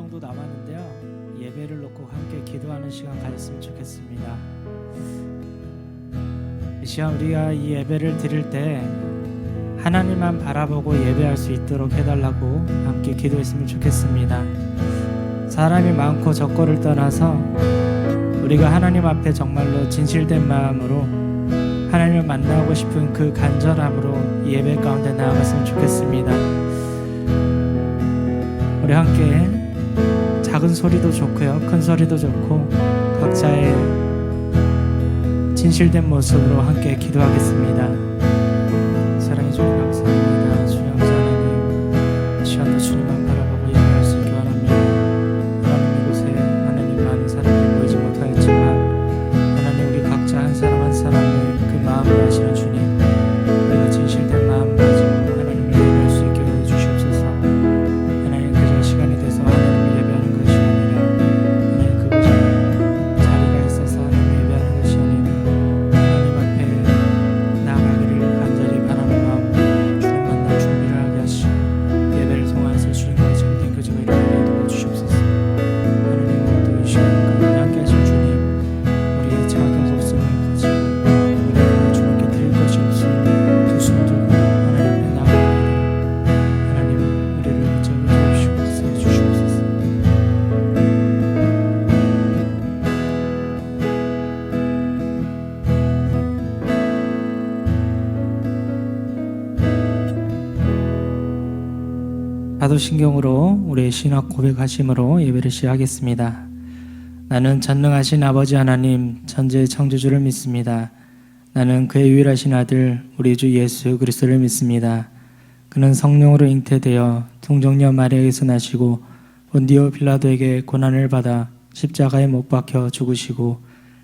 정도 남았는데요. 예배를 놓고 함께 기도하는 시간 가졌으면 좋겠습니다. 이 시간 우리가 이 예배를 드릴 때 하나님만 바라보고 예배할 수 있도록 해달라고 함께 기도했으면 좋겠습니다. 사람이 많고 적고를 떠나서 우리가 하나님 앞에 정말로 진실된 마음으로 하나님을 만나고 싶은 그 간절함으로 이 예배 가운데 나아갔으면 좋겠습니다. 우리 함께 작은 소리도 좋고요, 큰 소리도 좋고 각자의 진실된 모습으로 함께 기도하겠습니다. 사랑해 주님 감사합니다. 주님 하나님, 이 시간도 주님만 바라보고 예배할 수 있게 바랍니다. 하나님, 이곳에 하나님 많은 사람들이 보이지 못하였지만 하나님, 우리 각자 한 사람 한 사람의 그 마음을 아시는 주님, 우리가 진실된 마음 가지고 하나님을 예배할 수 있게 해주시옵소서. 하나님, 그저 시간이 돼서 하나님을 예배하는 것이 아니라 하나님, 그곳에 자리가 있어서 하나님을 예배하는 것이 아니라 하나님 앞에 나아가기를 간절히 바라는 마음, 주님 만날 준비를 하게 하시고 예배를 통해서 주님과의 참된 교제가 일어나게 도와주시옵소서. 하나님, 오늘도 이 시간 가운데 함께 하신 주님, 우리의 자격 없음을 가지고 우리가 주님께 드릴 것이 없음 두 손 들고 하나님 앞에 나아가리이다. 하나님, 우리를 붙잡아 주옵시옵소서. 해주시옵소서. 사도신경으로 우리의 신학 고백하심으로 예배를 시작하겠습니다. 나는 전능하신 아버지 하나님 천지의 창조주를 믿습니다. 나는 그의 유일하신 아들 우리 주 예수 그리스도를 믿습니다. 그는 성령으로 잉태되어 동정녀 마리아에게서 나시고 본디오 빌라도에게 고난을 받아 십자가에 못 박혀 죽으시고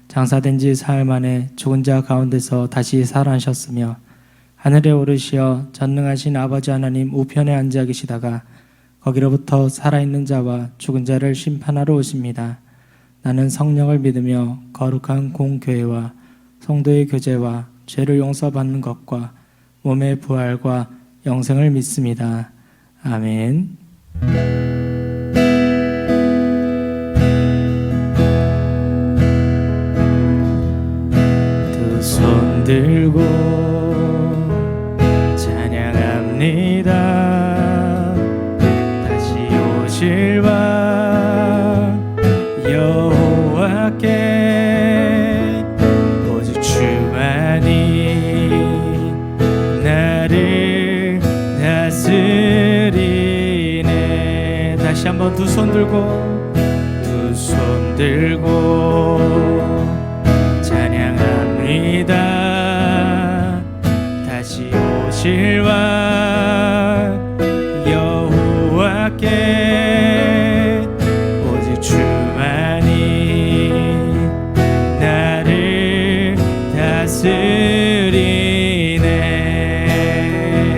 장사된 지 사흘 만에 죽은 자 가운데서 다시 살아나셨으며 하늘에 오르시어 전능하신 아버지 하나님 우편에 앉아 계시다가 거기로부터 살아있는 자와 죽은 자를 심판하러 오십니다. 나는 성령을 믿으며 거룩한 공교회와 성도의 교제와 죄를 용서받는 것과 몸의 부활과 영생을 믿습니다. 아멘. 두 손 들고 찬양합니다. 다시 오실 왕 여호와께 오직 주만이 나를 다스리네. 다시 한번 두 손 들고 찬양합니다. 다시 오실 왕 여호와께 오직 주만이 나를 다스리네.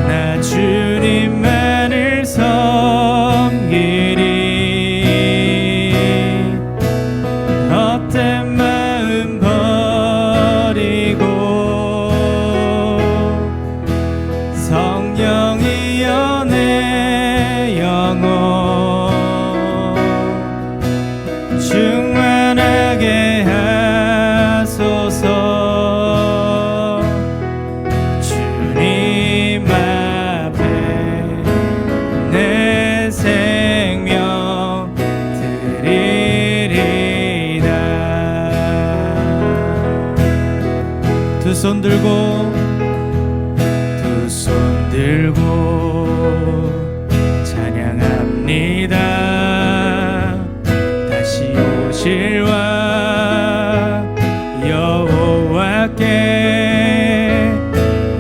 나 주님만을 섬기리. 헛된 마음 버리고 성령이여 내 영혼 충만하게 하소서. 주님 앞에 내 생명 드리리다. 두 손 들고 찬양합니다. 다시 오실 왕 여호와께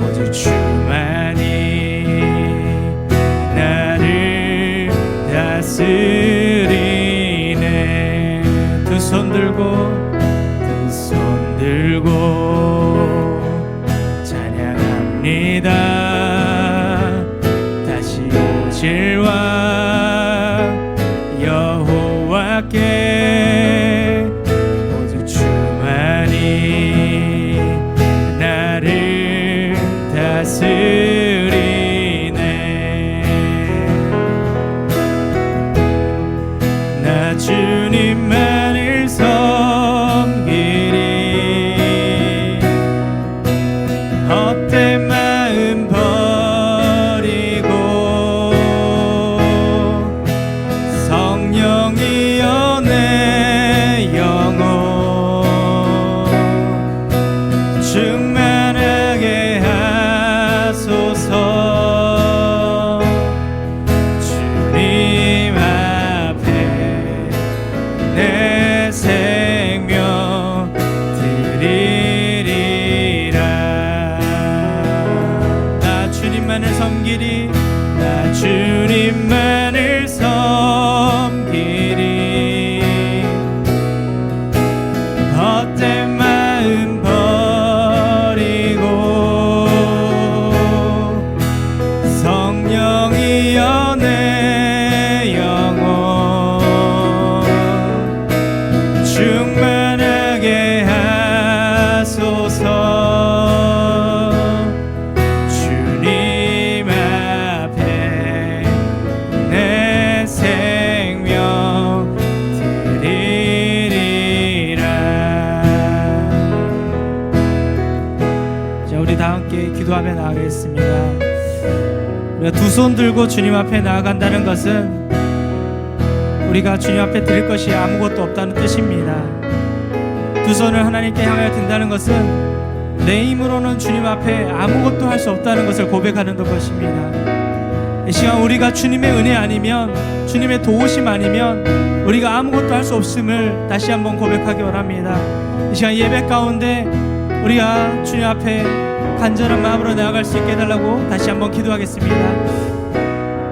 오직 주만이 나를 다스리네. 두 손 들고 찬양합니다. 다시 오실 왕 여호와께 오직 주만이 나를 다스리네. 두 손 들고 주님 앞에 나아간다는 것은 우리가 주님 앞에 드릴 것이 아무것도 없다는 뜻입니다. 두 손을 하나님께 향하여 든다는 것은 내 힘으로는 주님 앞에 아무것도 할 수 없다는 것을 고백하는 것입니다. 이 시간 우리가 주님의 은혜 아니면, 주님의 도우심 아니면 우리가 아무것도 할 수 없음을 다시 한번 고백하기 원합니다. 이 시간 예배 가운데 우리가 주님 앞에 간절한 마음으로 나아갈 수 있게 해달라고 다시 한번 기도하겠습니다.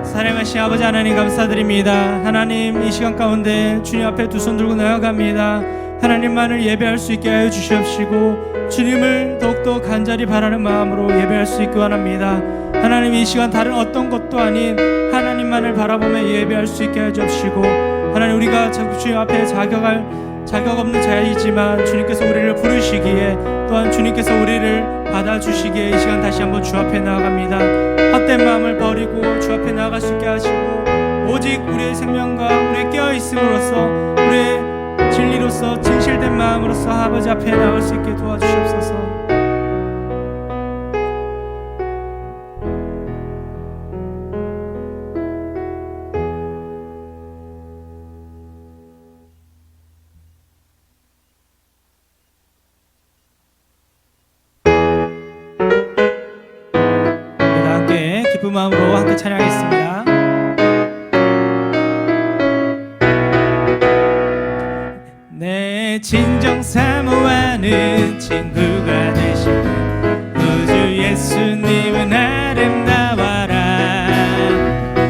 사랑하신 아버지 하나님, 감사드립니다. 하나님, 이 시간 가운데 주님 앞에 두 손 들고 나아갑니다. 하나님만을 예배할 수 있게 하여 주시옵시고 주님을 더욱더 간절히 바라는 마음으로 예배할 수 있게 원합니다. 하나님, 이 시간 다른 어떤 것도 아닌 하나님만을 바라보며 예배할 수 있게 하여 주옵시고, 하나님, 우리가 주님 앞에 자격 없는 자이지만 주님께서 우리를 부르시기에, 또한 주님께서 우리를 받아주시기에 이 시간 다시 한번 주 앞에 나아갑니다. 헛된 마음을 버리고 주 앞에 나아갈 수 있게 하시고, 오직 우리의 생명과 우리의 깨어있음으로써, 우리의 진리로서 진실된 마음으로서 아버지 앞에 나아갈 수 있게 도와주시옵소서. 기쁜 마음으로 함께 찬양하겠습니다. 내 진정 사모하는 친구가 되신 우주 예수님은 아름다워라.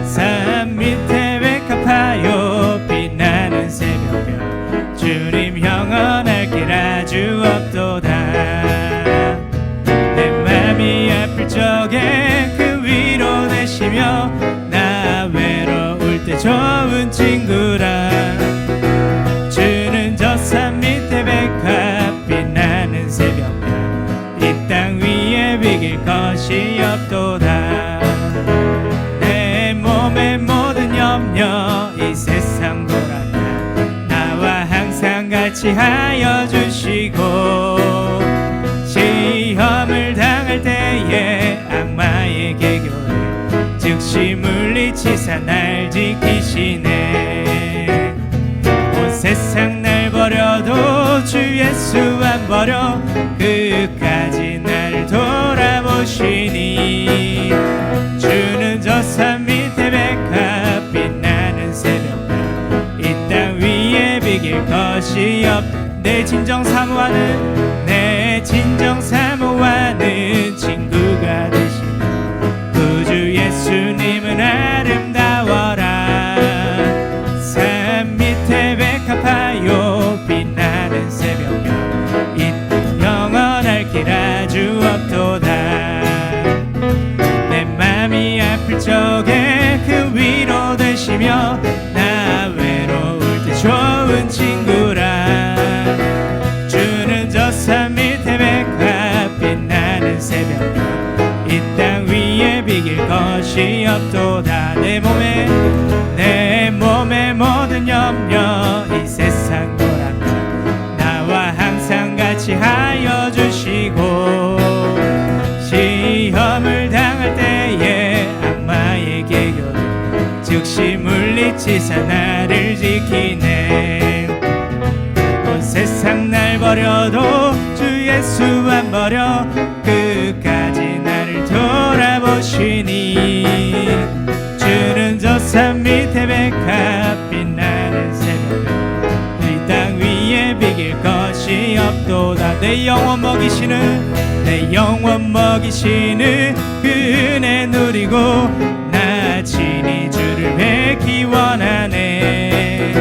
산 밑에 백합하여 빛나는 새벽별, 주님 영원할 길 아주 없도다. 내 맘이 아플 적에 위로 되시며 나 외로울 때 좋은 친구라. 주는 저 산 밑에 백합 빛나는 새벽별, 이 땅 위에 비길 것이 없도다. 내 몸의 모든 염려 이 세상 돌아가 나와 항상 같이 하여 주시고, 시험을 당할 때에 악마의 계교를 즉시 물리치사 날 지키시네. 온 세상 날 버려도 주 예수 안 버려 끝까지 날 돌아보시니. 주는 저 산 밑에 백합 빛나는 새벽별, 이 땅 위에 비길 것이 없. 내 진정 사모하는, 내 진정 사모하는 친구가 되신 우주 예수님은 아름다워라. 산 밑에 백합하여 빛나는 새벽별, 이 영원할 길 아주 없도다. 내 맘이 아플 적에 그 위로 되시며 나 외로울 때 좋은 친구라. 주는 저 산 밑에 백합 빛나는 새벽별, 이 땅 위에 비길 것이 없도다. 내 몸의 모든 염려 이 세상 돌아가 나와 항상 같이 하여 주시고, 시험을 당할 때에 악마의 계교를 즉시 물리치사 나를 지키네. 온 세상 날 버려도 주 예수 안 버려 끝까지 나를 돌아보시니. 주는 저 산 밑에 백합 빛나는 새벽별, 이 땅 위에 비길 것이 없도다. 내 영혼 먹이시는, 내 영혼 먹이시는 그 은혜 누리고 나 친히 주를 뵙기 원하네.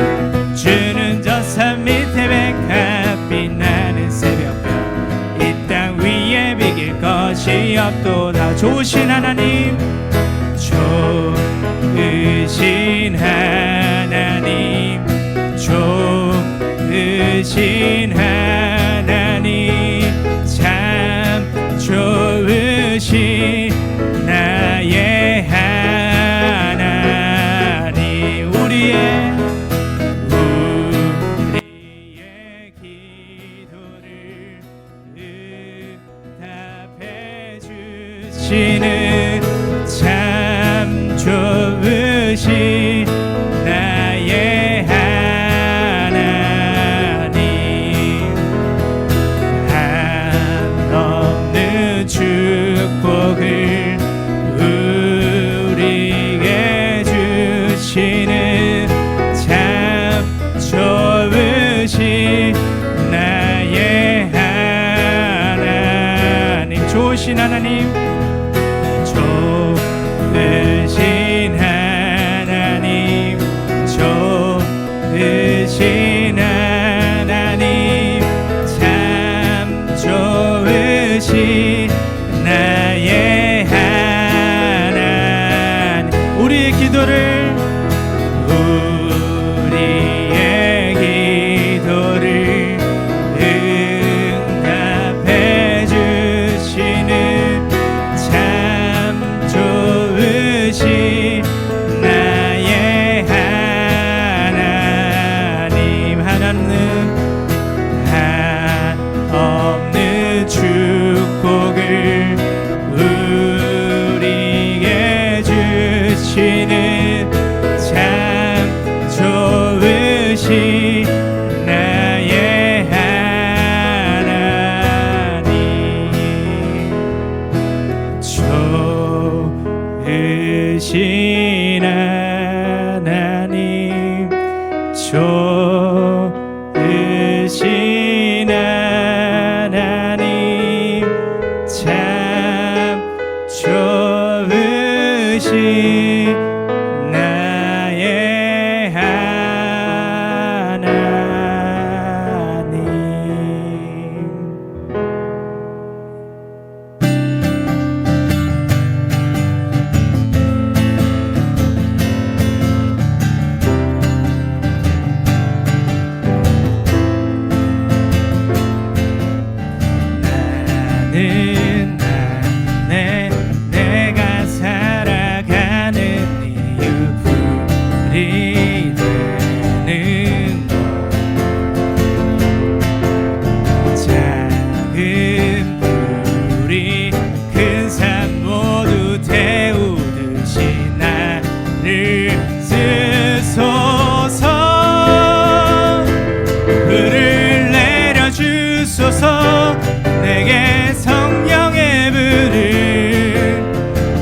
주는 저 산 밑에 백합 빛나는 새벽별, 이 땅 위에 비길 것이 없도다. 좋으신 하나님, 좋으신 하나님, 좋으신 하나님, 참 좋으신 나의 하나님. 우리의 기도를 응답해 주시는 참 주신 나의 하나님, 한없는 축복을 우리에게 주시는 참 좋으신 나의 하나님, 좋으신 하나님, 좋으신 하나님, 좋으신 하나님, 참 좋으신 나의 하나님. 우리의 기도를 응답해 주시는 참 좋으신 나의 하나님, 하나님 한없는 축복을 우리에게 주시는 참 좋으신 나의 하나님, 좋으신 하나님, 좋으신 하나님, 참 좋으신 나의 하나님. 내가 살아가는 이유 불이 되는 것, 작은 불이 큰 산 모두 태우듯이 나를 쓰소서. 불을 내려주소서. 내게 성령의 불을,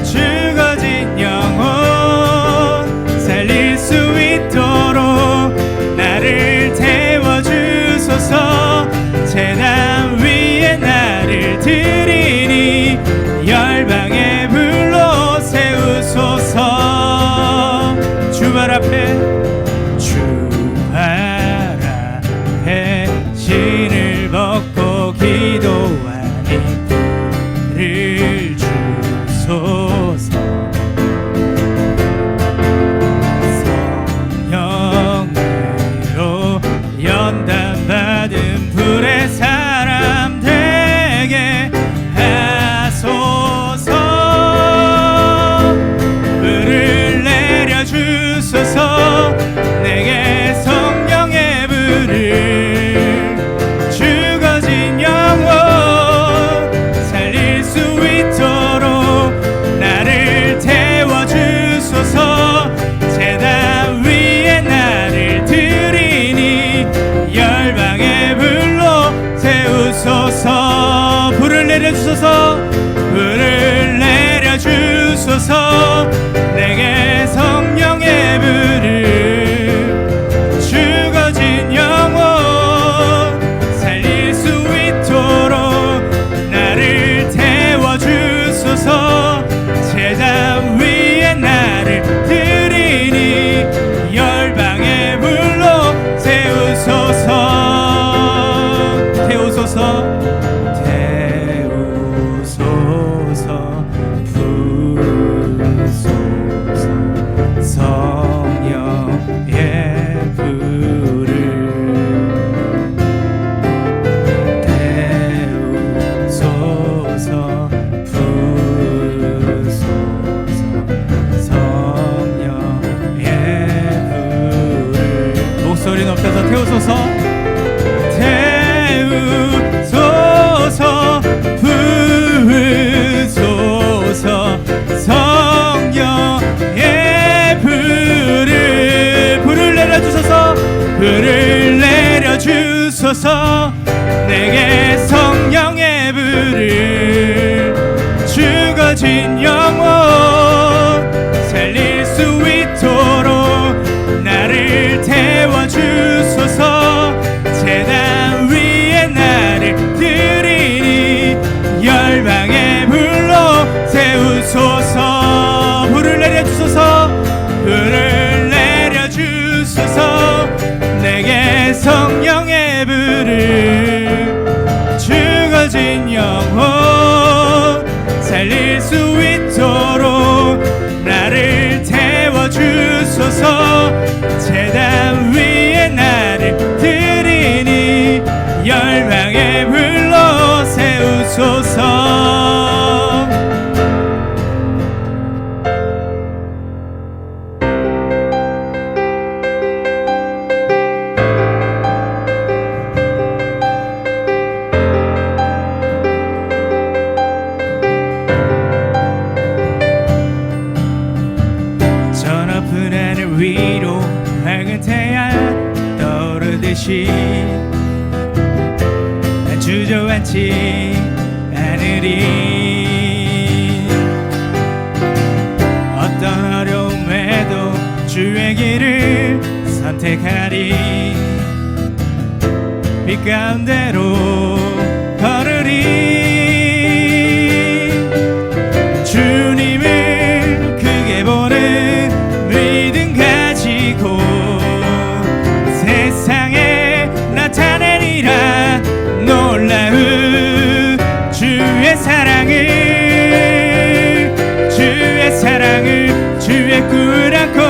죽어진 영혼 살릴 수 있도록 나를 태워주소서. 제단 위에 나를 드리니 열방의 불로 세우소서. 주발 앞에 신을 벗고 기도하니 불을 주소서. 성령으로 연단받은 불의 사람 되게 하소서. 불을 내려주소서. 내게 성령의 불을, 죽어진 영혼 살릴 수 있도록 나를 태워주소서. 제단 위에 나를 드리니 열방의 불로 세우소서. 불을 내려주소서. 불을 내려주소서. 내게 성령의 불을, 죽어진 영혼 살릴 수 있도록 나를 태워주소서. 제단 위에 나를 드리니 열방의 불로 세우소서. 태우소서. 태우소서. 부소서. 성령의 불을 태우소서. 부소서. 성령의 불을, 목소리 높여서 태우소서. 태우소서. 부소서. 성령의 불을 주소서. 내게 성령의 불을 죽어진 영혼 살릴 수 있도록 나를 태워주소서. 제단 위에 나를 드리니 열방의 불로 세우소서. 불을 내려주소서. 불을 내려주소서. 내게 성령의 불을 죽어진 영혼 살릴 수 있도록 나를 태워주소서. 제단 위에 나를 드리니 열방의 불로 세우소서. 위로 밝은 태양 떠오르듯이 난 주저앉지 않으리. 어떤 어려움에도 주의 길을 선택하리. 빛 가운데로 걸으리. 주님을 크게 보는 믿음 가지고 세상에 나타내리라. 놀라운 주의 사랑을 주의 꿀 안고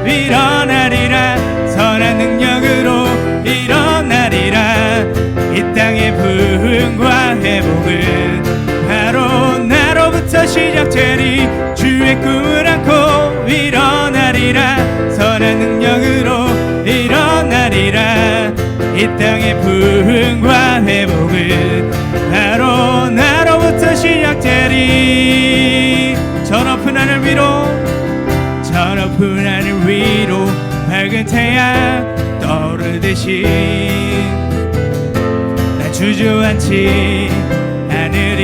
일어나리라. 선한 능력으로 일어나리라. 이 땅의 부흥과 회복은 바로 나로부터 시작되리. 주의 꿈을 안고 일어나리라. 선한 능력으로 일어나리라. 이 땅의 부흥과 회복은 바로 나로부터 시작되리. 저 높은 하늘 위로 저 높은 하늘 위로 밝은 태양 떠오르듯이 나 주저앉지 않으리.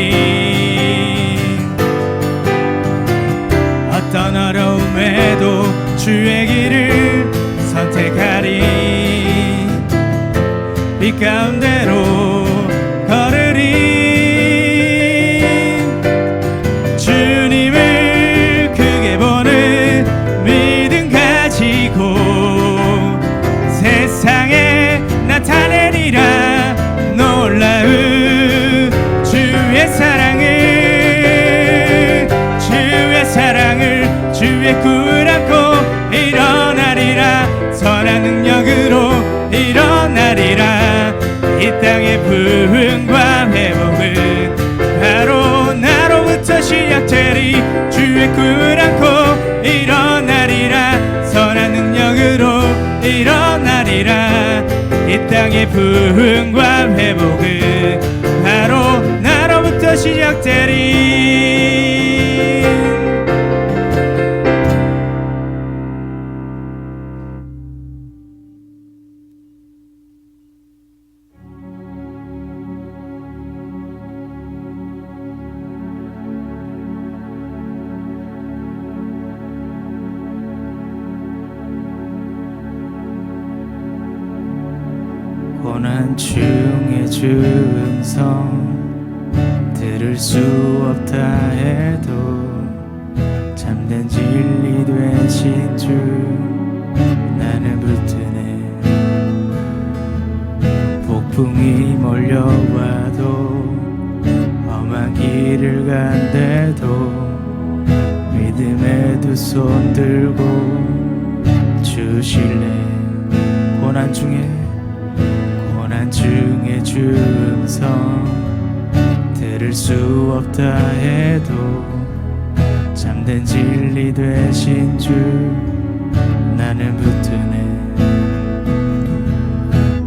어떤 어려움에도 주의 길을 선택하리. 빛 가운데로 걸으리. 주님을 크게 보는 믿음 가지고 세상에 나타내리라. 놀라운 주의 사랑을 주의 꿀 안고 일어나리라. 선한 능력으로 일어나리라. 이 땅의 부흥과 회복은 바로 나로부터 시작되리. 주의 꿀 안고 일어나리라. 선한 능력으로 일어나리라. 이 땅의 부흥과 회복은 바로 나로부터 시작되리. 고난 중에 주 음성 들을 수 없다 해도 참된 진리 되신 주 나는 붙드네. 폭풍이 몰려와도 험한 길을 간대도 믿음의 두 손 들고 주실래. 고난 중에 주 음성 들을 수 없다 해도 참된 진리 되신 주 나는 붙드네.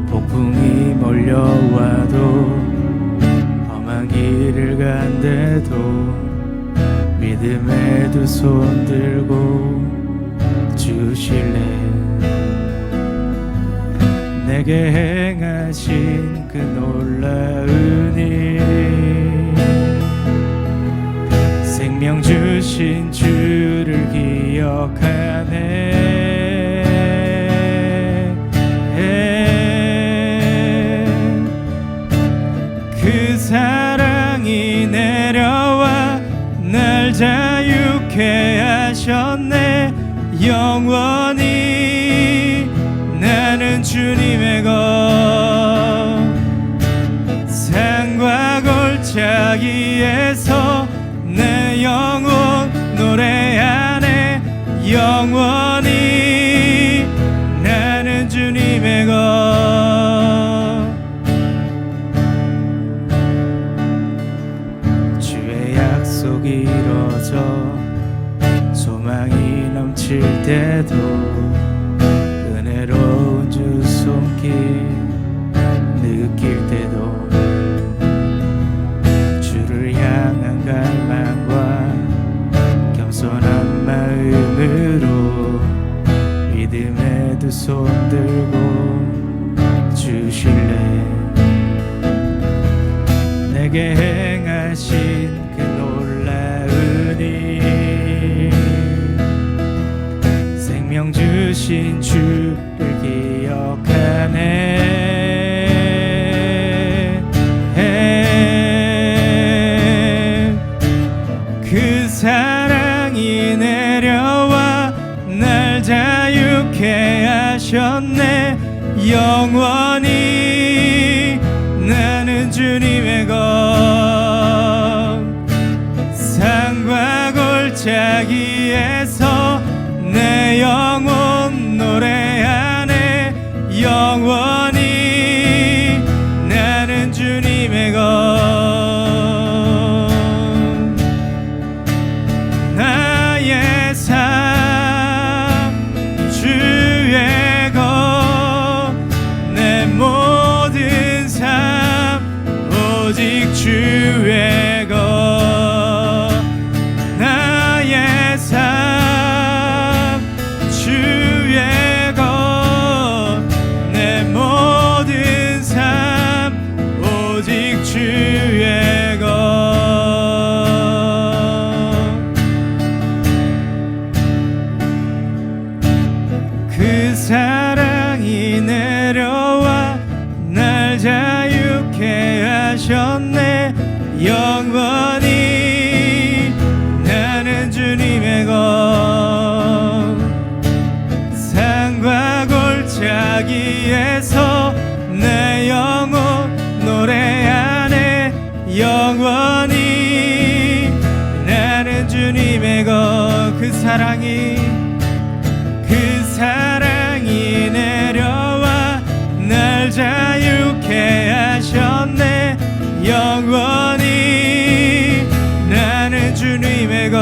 폭풍이 몰려와도 험한 길을 간대도 믿음의 두 손 들고 주실래. 내게 행하신 그 놀라운 일 생명 주신 주를 기억하네 그 사랑이 내려와 날 자유케 하셨네 영원히 나는 주님의 것 산과 골짜기에서 내 영혼 노래하네 영원히 나는 주님의 것 주의 약속이 이루어져 소망이 넘칠 때도 은혜로운 주 손길 느낄 때도 주를 향한 갈망과 겸손한 마음으로 믿음의 두 손 들고 주실래 내게 행하신 그 놀라운 일 생명 주신 주를 기억하네 그 사랑이 내려와 날 자유케 하셨네 영원히 나는 주님의 것 산과 골짜기에서 내 영혼 노래하네 영원히 나는 주님의 것 나의 삶 주의 것 내 모든 삶 오직 주의 것 나의 삶 주의 것 내 모든 삶 오직 주의 것 그 사랑이 내려와 날 자유케 하셨네 영원히 나는 주님의 것 산과 골짜기에서 내 영혼 노래하네 영원히 나는 주님의 것 그 사랑이 내려와 날 자유케 하셨네 영원히 나는 주님의 것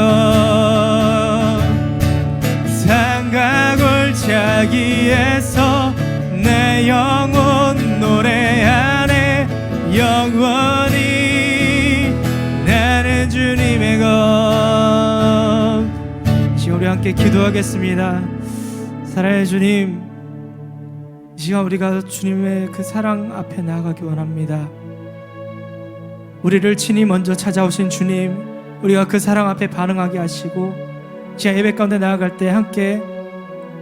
산과 골짜기에서 내 영혼 노래하네 영원히 나는 주님의 것 지금 우리 함께 기도하겠습니다. 사랑의 주님 이 시간 우리가 주님의 그 사랑 앞에 나아가기 원합니다. 우리를 친히 먼저 찾아오신 주님 우리가 그 사랑 앞에 반응하게 하시고 지금 예배 가운데 나아갈 때 함께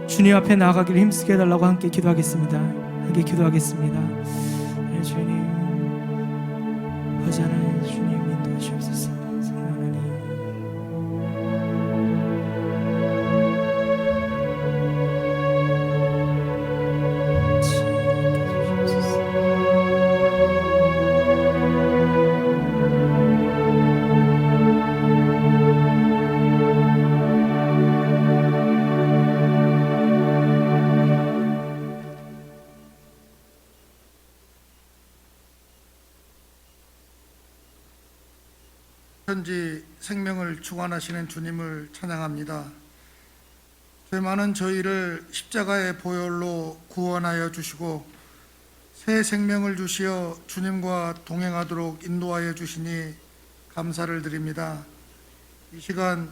주님 앞에 나아가기를 힘쓰게 해달라고 함께 기도하겠습니다. 함께 기도하겠습니다. 네, 주님 아버지 하나님 주님 인도하시옵소서. 성령 현지 생명을 주관하시는 주님을 찬양합니다. 죄 많은 저희를 십자가의 보혈로 구원하여 주시고 새 생명을 주시어 주님과 동행하도록 인도하여 주시니 감사를 드립니다. 이 시간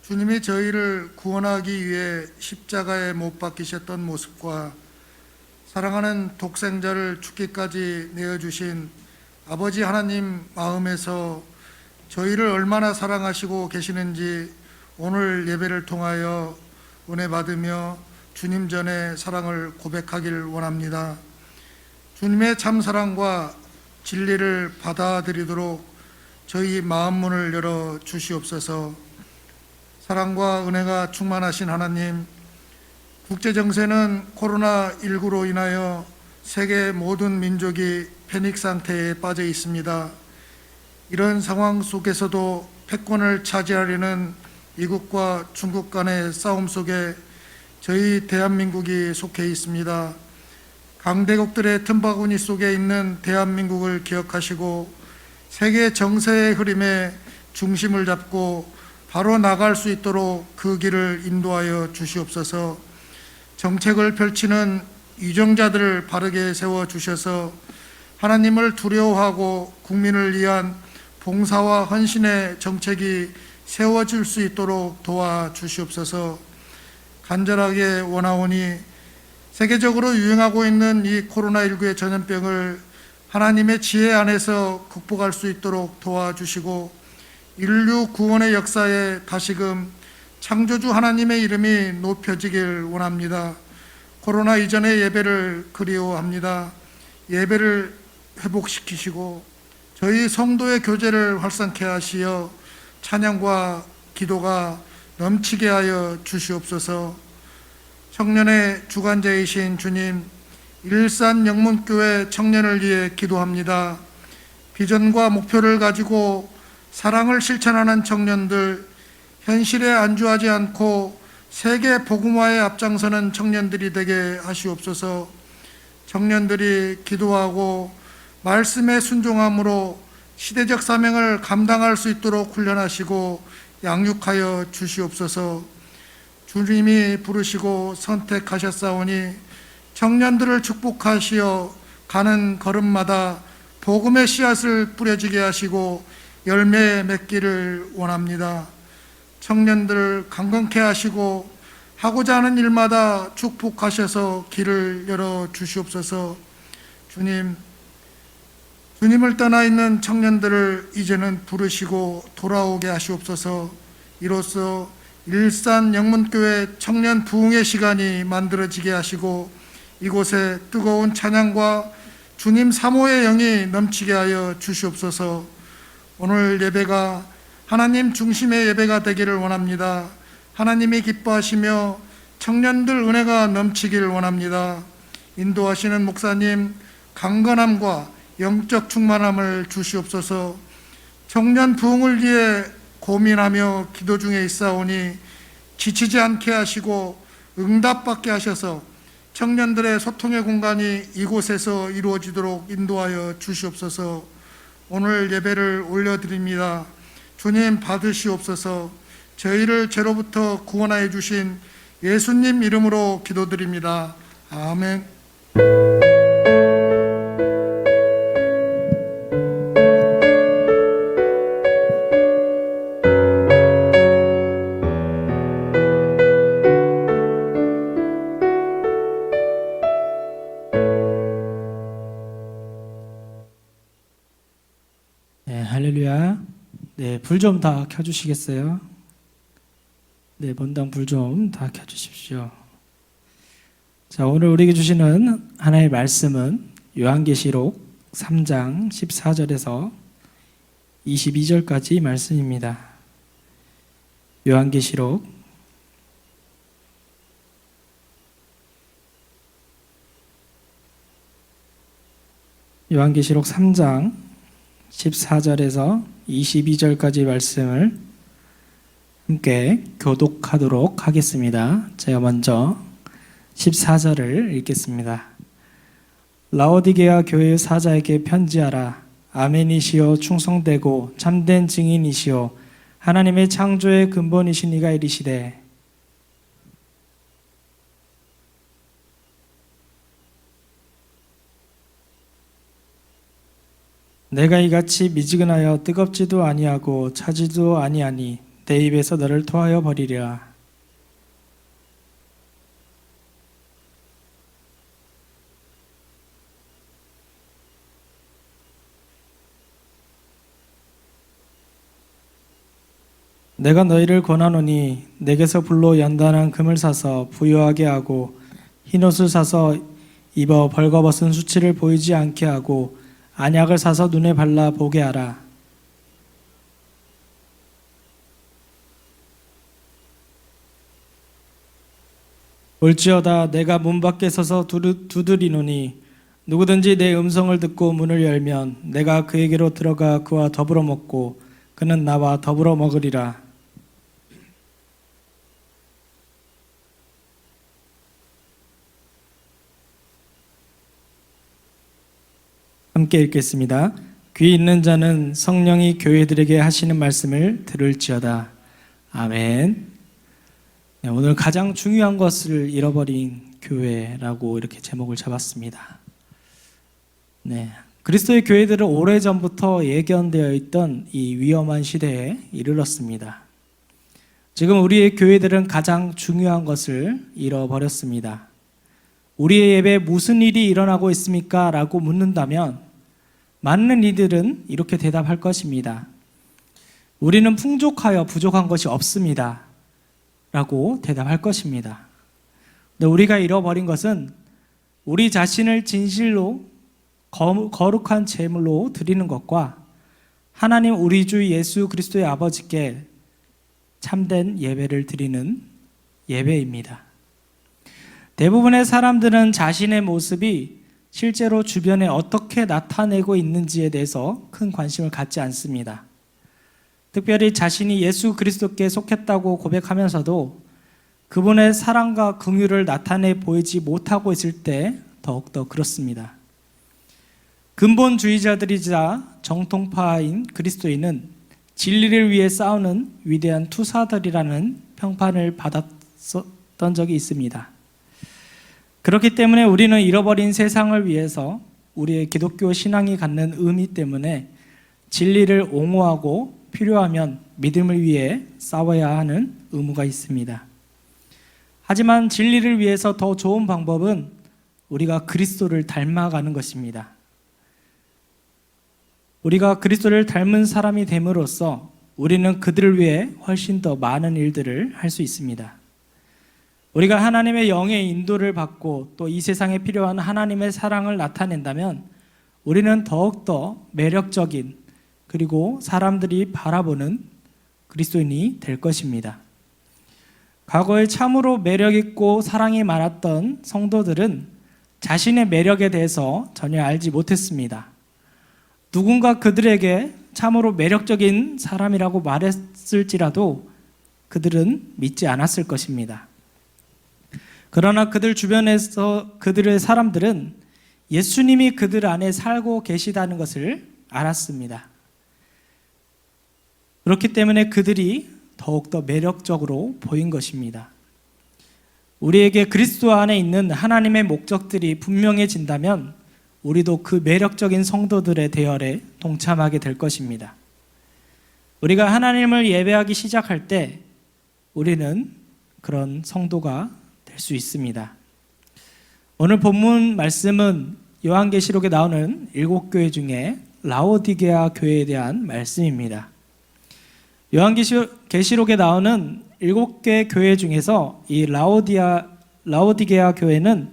주님이 저희를 구원하기 위해 십자가에 못 박히셨던 모습과 사랑하는 독생자를 죽기까지 내어주신 아버지 하나님 마음에서 저희를 얼마나 사랑하시고 계시는지 오늘 예배를 통하여 은혜 받으며 주님 전에 사랑을 고백하길 원합니다. 주님의 참 사랑과 진리를 받아들이도록 저희 마음 문을 열어 주시옵소서. 사랑과 은혜가 충만하신 하나님, 국제 정세는 코로나19로 인하여 세계 모든 민족이 패닉 상태에 빠져 있습니다. 이런 상황 속에서도 패권을 차지하려는 미국과 중국 간의 싸움 속에 저희 대한민국이 속해 있습니다. 강대국들의 틈바구니 속에 있는 대한민국을 기억하시고 세계 정세의 흐름에 중심을 잡고 바로 나갈 수 있도록 그 길을 인도하여 주시옵소서. 정책을 펼치는 위정자들을 바르게 세워주셔서 하나님을 두려워하고 국민을 위한 봉사와 헌신의 정책이 세워질 수 있도록 도와주시옵소서. 간절하게 원하오니 세계적으로 유행하고 있는 이 코로나19의 전염병을 하나님의 지혜 안에서 극복할 수 있도록 도와주시고 인류 구원의 역사에 다시금 창조주 하나님의 이름이 높여지길 원합니다. 코로나 이전의 예배를 그리워합니다. 예배를 회복시키시고 저희 성도의 교제를 활성케 하시어 찬양과 기도가 넘치게 하여 주시옵소서. 청년의 주관자이신 주님, 일산 영문교회 청년을 위해 기도합니다. 비전과 목표를 가지고 사랑을 실천하는 청년들, 현실에 안주하지 않고 세계 복음화에 앞장서는 청년들이 되게 하시옵소서. 청년들이 기도하고 말씀에 순종함으로 시대적 사명을 감당할 수 있도록 훈련하시고 양육하여 주시옵소서. 주님이 부르시고 선택하셨사오니 청년들을 축복하시어 가는 걸음마다 복음의 씨앗을 뿌려지게 하시고 열매 맺기를 원합니다. 청년들 강건케 하시고 하고자 하는 일마다 축복하셔서 길을 열어 주시옵소서. 주님을 떠나 있는 청년들을 이제는 부르시고 돌아오게 하시옵소서. 이로써 일산 영문교회 청년 부흥의 시간이 만들어지게 하시고 이곳에 뜨거운 찬양과 주님 사모의 영이 넘치게 하여 주시옵소서. 오늘 예배가 하나님 중심의 예배가 되기를 원합니다. 하나님이 기뻐하시며 청년들 은혜가 넘치기를 원합니다. 인도하시는 목사님 강건함과 영적 충만함을 주시옵소서. 청년 부흥을 위해 고민하며 기도 중에 있사오니 지치지 않게 하시고 응답받게 하셔서 청년들의 소통의 공간이 이곳에서 이루어지도록 인도하여 주시옵소서. 오늘 예배를 올려드립니다. 주님 받으시옵소서. 저희를 죄로부터 구원하여 주신 예수님 이름으로 기도드립니다. 아멘. 네, 할렐루야. 네, 불 좀 다 켜주시겠어요? 네, 본당 불 좀 다 켜주십시오. 자, 오늘 우리에게 주시는 하나님의 말씀은 요한계시록 3장 14절에서 22절까지 말씀입니다. 요한계시록 3장 14절에서 22절까지 말씀을 함께 교독하도록 하겠습니다. 제가 먼저 14절을 읽겠습니다. 라오디게아 교회의 사자에게 편지하라. 아멘이시요 충성되고 참된 증인이시요 하나님의 창조의 근본이신 이가 이르시되 내가 이같이 미지근하여 뜨겁지도 아니하고 차지도 아니하니 내 입에서 너를 토하여 버리리라. 내가 너희를 권하노니 내게서 불로 연단한 금을 사서 부유하게 하고 흰옷을 사서 입어 벌거벗은 수치를 보이지 않게 하고 안약을 사서 눈에 발라 보게 하라. 올지어다 내가 문 밖에 서서 두드리노니 누구든지 내 음성을 듣고 문을 열면 내가 그에게로 들어가 그와 더불어 먹고 그는 나와 더불어 먹으리라. 함께 읽겠습니다. 귀 있는 자는 성령이 교회들에게 하시는 말씀을 들을지어다. 아멘. 네, 오늘 가장 중요한 것을 잃어버린 교회라고 이렇게 제목을 잡았습니다. 네, 그리스도의 교회들은 오래전부터 예견되어 있던 이 위험한 시대에 이르렀습니다. 지금 우리의 교회들은 가장 중요한 것을 잃어버렸습니다. 우리의 예배에 무슨 일이 일어나고 있습니까? 라고 묻는다면 많은 이들은 이렇게 대답할 것입니다. 우리는 풍족하여 부족한 것이 없습니다. 라고 대답할 것입니다. 근데 우리가 잃어버린 것은 우리 자신을 진실로 거룩한 제물로 드리는 것과 하나님 우리 주 예수 그리스도의 아버지께 참된 예배를 드리는 예배입니다. 대부분의 사람들은 자신의 모습이 실제로 주변에 어떻게 나타내고 있는지에 대해서 큰 관심을 갖지 않습니다. 특별히 자신이 예수 그리스도께 속했다고 고백하면서도 그분의 사랑과 긍휼을 나타내 보이지 못하고 있을 때 더욱더 그렇습니다. 근본주의자들이자 정통파인 그리스도인은 진리를 위해 싸우는 위대한 투사들이라는 평판을 받았던 적이 있습니다. 그렇기 때문에 우리는 잃어버린 세상을 위해서 우리의 기독교 신앙이 갖는 의미 때문에 진리를 옹호하고 필요하면 믿음을 위해 싸워야 하는 의무가 있습니다. 하지만 진리를 위해서 더 좋은 방법은 우리가 그리스도를 닮아가는 것입니다. 우리가 그리스도를 닮은 사람이 됨으로써 우리는 그들을 위해 훨씬 더 많은 일들을 할 수 있습니다. 우리가 하나님의 영의 인도를 받고 또 이 세상에 필요한 하나님의 사랑을 나타낸다면 우리는 더욱더 매력적인 그리고 사람들이 바라보는 그리스도인이 될 것입니다. 과거에 참으로 매력있고 사랑이 많았던 성도들은 자신의 매력에 대해서 전혀 알지 못했습니다. 누군가 그들에게 참으로 매력적인 사람이라고 말했을지라도 그들은 믿지 않았을 것입니다. 그러나 그들 주변에서 그들의 사람들은 예수님이 그들 안에 살고 계시다는 것을 알았습니다. 그렇기 때문에 그들이 더욱더 매력적으로 보인 것입니다. 우리에게 그리스도 안에 있는 하나님의 목적들이 분명해진다면 우리도 그 매력적인 성도들의 대열에 동참하게 될 것입니다. 우리가 하나님을 예배하기 시작할 때 우리는 그런 성도가 될 수 있습니다. 오늘 본문 말씀은 요한계시록에 나오는 7교회 중에 라오디게아 교회에 대한 말씀입니다. 요한계시록에 나오는 7개 교회 중에서 이 라오디게아 교회는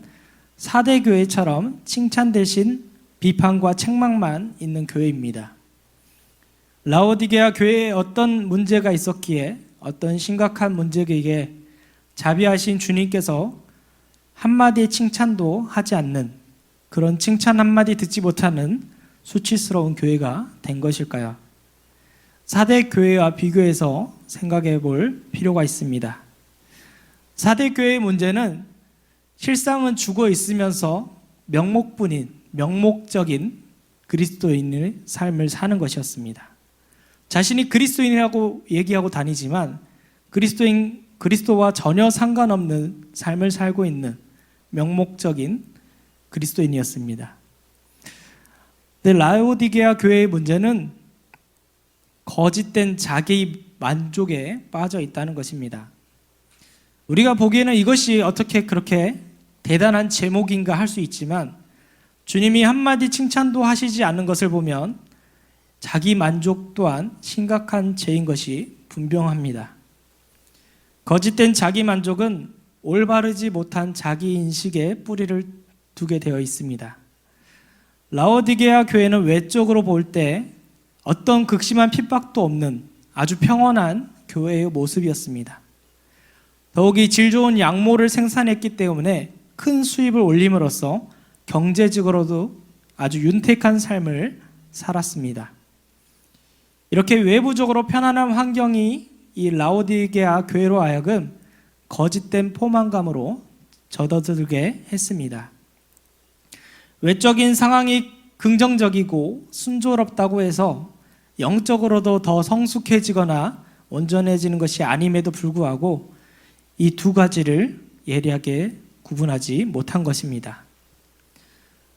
4대 교회처럼 칭찬 대신 비판과 책망만 있는 교회입니다. 라오디게아 교회에 어떤 문제가 있었기에 어떤 심각한 문제에게 자비하신 주님께서 한마디의 칭찬도 하지 않는 그런 칭찬 한마디 듣지 못하는 수치스러운 교회가 된 것일까요? 4대 교회와 비교해서 생각해 볼 필요가 있습니다. 4대 교회의 문제는 실상은 죽어 있으면서 명목적인 그리스도인의 삶을 사는 것이었습니다. 자신이 그리스도인이라고 얘기하고 다니지만 그리스도와 전혀 상관없는 삶을 살고 있는 명목적인 그리스도인이었습니다. 근데 라오디게아 교회의 문제는 거짓된 자기 만족에 빠져 있다는 것입니다. 우리가 보기에는 이것이 어떻게 그렇게 대단한 제목인가 할 수 있지만 주님이 한마디 칭찬도 하시지 않는 것을 보면 자기 만족 또한 심각한 죄인 것이 분명합니다. 거짓된 자기 만족은 올바르지 못한 자기 인식에 뿌리를 두게 되어 있습니다. 라오디게아 교회는 외적으로 볼 때 어떤 극심한 핍박도 없는 아주 평온한 교회의 모습이었습니다. 더욱이 질 좋은 양모를 생산했기 때문에 큰 수입을 올림으로써 경제적으로도 아주 윤택한 삶을 살았습니다. 이렇게 외부적으로 편안한 환경이 이 라오디게아 교회로 하여금 거짓된 포만감으로 젖어들게 했습니다. 외적인 상황이 긍정적이고 순조롭다고 해서 영적으로도 더 성숙해지거나 온전해지는 것이 아님에도 불구하고 이 두 가지를 예리하게 구분하지 못한 것입니다.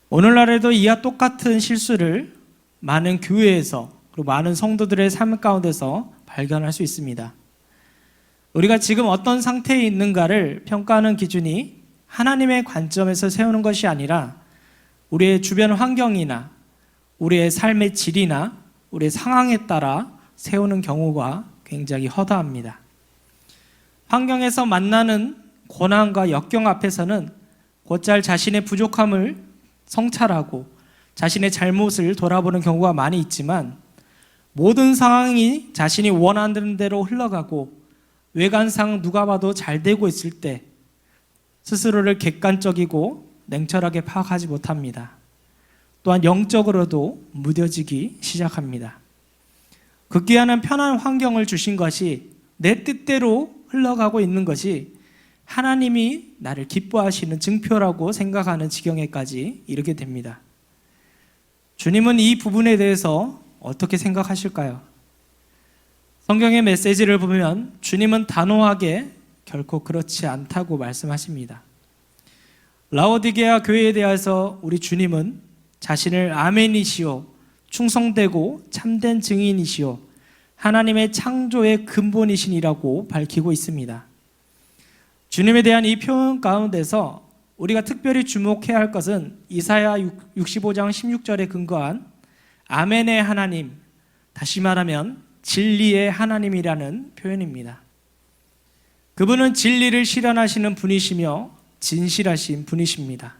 오늘날에도 이와 똑같은 실수를 많은 교회에서 그리고 많은 성도들의 삶 가운데서 발견할 수 있습니다. 우리가 지금 어떤 상태에 있는가를 평가하는 기준이 하나님의 관점에서 세우는 것이 아니라 우리의 주변 환경이나 우리의 삶의 질이나 우리의 상황에 따라 세우는 경우가 굉장히 허다합니다. 환경에서 만나는 고난과 역경 앞에서는 곧잘 자신의 부족함을 성찰하고 자신의 잘못을 돌아보는 경우가 많이 있지만 모든 상황이 자신이 원하는 대로 흘러가고 외관상 누가 봐도 잘 되고 있을 때 스스로를 객관적이고 냉철하게 파악하지 못합니다. 또한 영적으로도 무뎌지기 시작합니다. 극기하는 편한 환경을 주신 것이 내 뜻대로 흘러가고 있는 것이 하나님이 나를 기뻐하시는 증표라고 생각하는 지경에까지 이르게 됩니다. 주님은 이 부분에 대해서 어떻게 생각하실까요? 성경의 메시지를 보면 주님은 단호하게 결코 그렇지 않다고 말씀하십니다. 라오디게아 교회에 대해서 우리 주님은 자신을 아멘이시오, 충성되고 참된 증인이시오, 하나님의 창조의 근본이신이라고 밝히고 있습니다. 주님에 대한 이 표현 가운데서 우리가 특별히 주목해야 할 것은 이사야 65장 16절에 근거한 아멘의 하나님, 다시 말하면 진리의 하나님이라는 표현입니다. 그분은 진리를 실현하시는 분이시며 진실하신 분이십니다.